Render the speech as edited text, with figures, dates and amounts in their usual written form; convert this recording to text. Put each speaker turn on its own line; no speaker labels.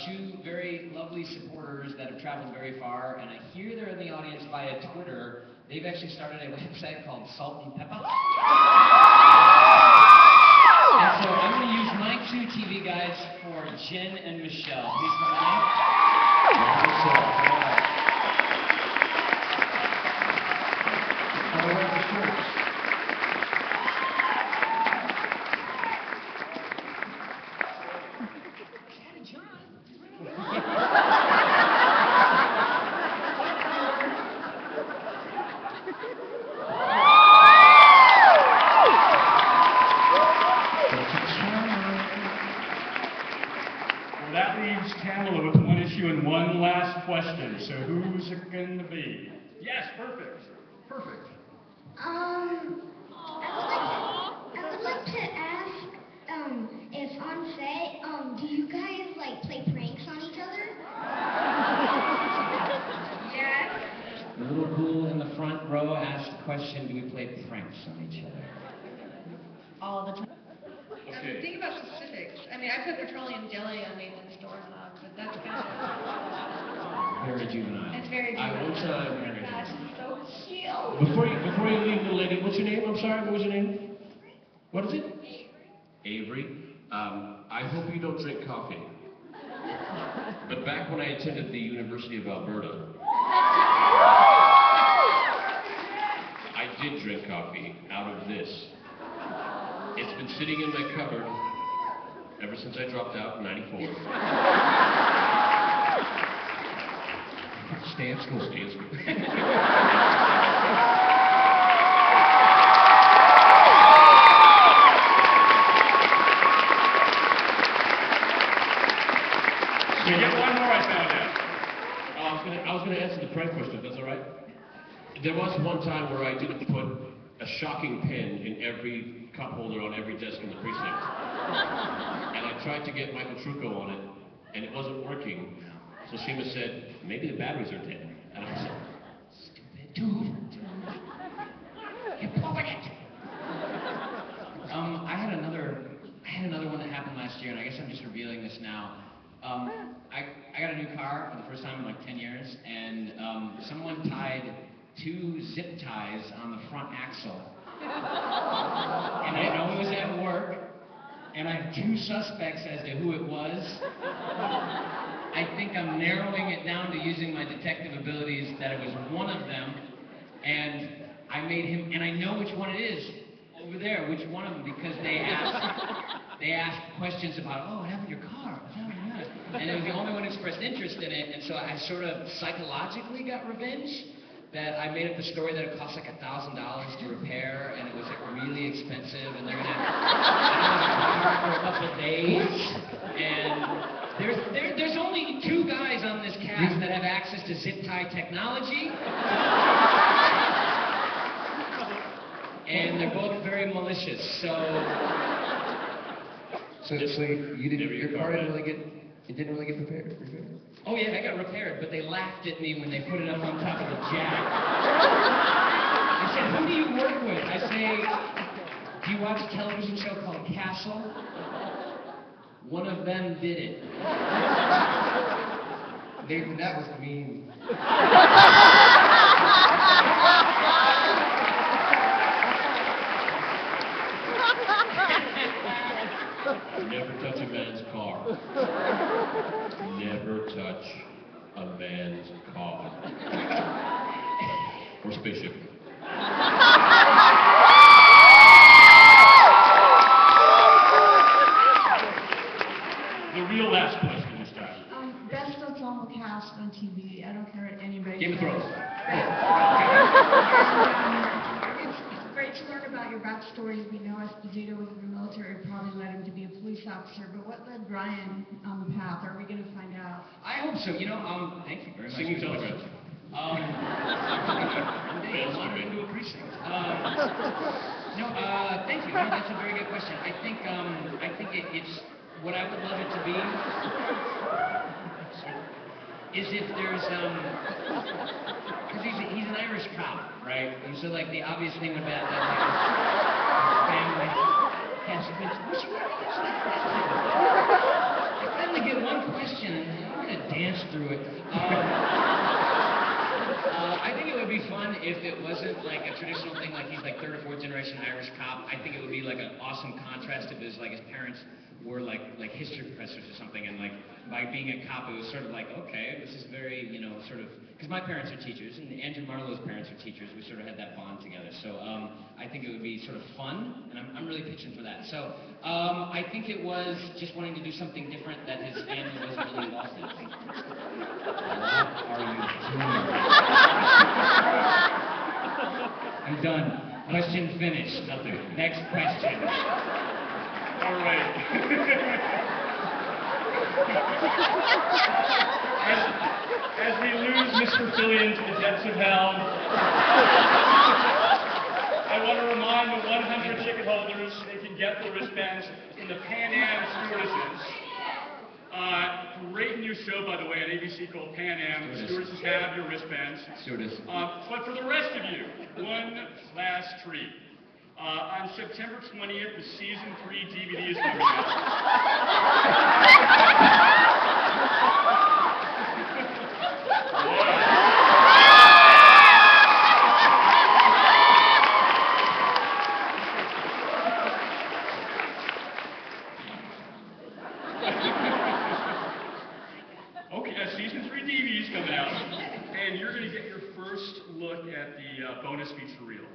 two very lovely supporters that have traveled very far, and I hear they're in the audience via Twitter. They've actually started a website called Salt and Pepper. And so I'm going to use my two TV guides for Jen and Michelle. Please come on.
That leaves Kamala with one issue and one last question. So who's it going to be? Yes, perfect. Perfect.
I would like to ask, if on set, do you guys like play pranks on each other? Yes.
The little ghoul in the front row asked the question, do we play pranks on each other?
All the time.
Okay.
Think about specifics. I mean, I put petroleum jelly on Nathan's doorknob, but that's kind of...
Very juvenile.
It's very
I
juvenile.
will
Oh my gosh, it's so cute.
Before you leave, little lady, what's your name? I'm sorry, what was your name? What is it? Avery. I hope you don't drink coffee. But back when I attended the University of Alberta, I did drink coffee out of this. It's been sitting in my cupboard ever since I dropped out in '94.
Stay at school.
Stay in school.
We get one more, I found out.
I was gonna answer the prank question, if that's all right. There was one time where I did put a shocking pin in every cup holder on every desk in the precinct. And I tried to get Michael Trucco on it, and it wasn't working. So Seema said, maybe the batteries are dead. And I said, stupid dude. You're blowing it.
I had another one that happened last year, and I guess I'm just revealing this now. I got a new car for the first time in like 10 years, and someone tied 2 zip ties on the front axle. And I know it was at work, and I have 2 suspects as to who it was. I think I'm narrowing it down to using my detective abilities that it was one of them, and I made him, and I know which one it is over there, which one of them, because they asked questions about, oh, what happened to your car? And it was the only one who expressed interest in it, and so I sort of psychologically got revenge. That I made up the story that it cost like $1,000 to repair, and it was like really expensive, and they're gonna have the car for a couple of days. And there's only 2 guys on this cast that have access to zip tie technology, and they're both very malicious. So
you didn't, your car didn't really get repaired?
Oh yeah, I got repaired, but they laughed at me when they put it up on top of the jack. They said, who do you work with? I say, do you watch a television show called Castle? One of them did it.
Nathan, that was mean.
Never touch a man's car. Never touch a man's car. Or spaceship.
The real last question this time.
Best ensemble cast on TV. I don't care what anybody
Game of
says.
Thrones.
It's great to learn about your backstory. We know Esposito was in the military, probably led him to be a police officer, but what led Brian on the path? Are we going to find out?
I hope so. You know, thank you very much.
Singing telegrams.
One day I'll wander into a precinct. Thank you. No, that's a very good question. I think it's what I would love it to be is if there's because he's an Irish cop, right? And so like the obvious thing would be that like, his family has been. I finally get one question. dance through it. I think it would be fun if it wasn't like a traditional thing, like he's like third or fourth generation Irish cop. I think it would be like an awesome contrast if it was like his parents were like history professors or something, and like by being a cop, it was sort of like, okay, this is very, you know, sort of, because my parents are teachers, and Andrew Marlowe's parents are teachers. We sort of had that bond together. So I think it would be sort of fun, and I'm really pitching for that. So I think it was just wanting to do something different that his family wasn't really involved in. What are you doing? I'm done. Question finished. Nothing. Next question.
All right. As we lose Mr. Fillion to the depths of hell, I want to remind the 100 ticket holders they can get the wristbands from the Pan Am stewardesses. Great new show, by the way, on ABC called Pan Am. The stewardesses have your wristbands.
Stewardess.
But for the rest of you, one last treat. On September 20th, the season 3 DVD is coming out. Okay, season 3 DVD is coming out, and you're going to get your first look at the bonus feature reel.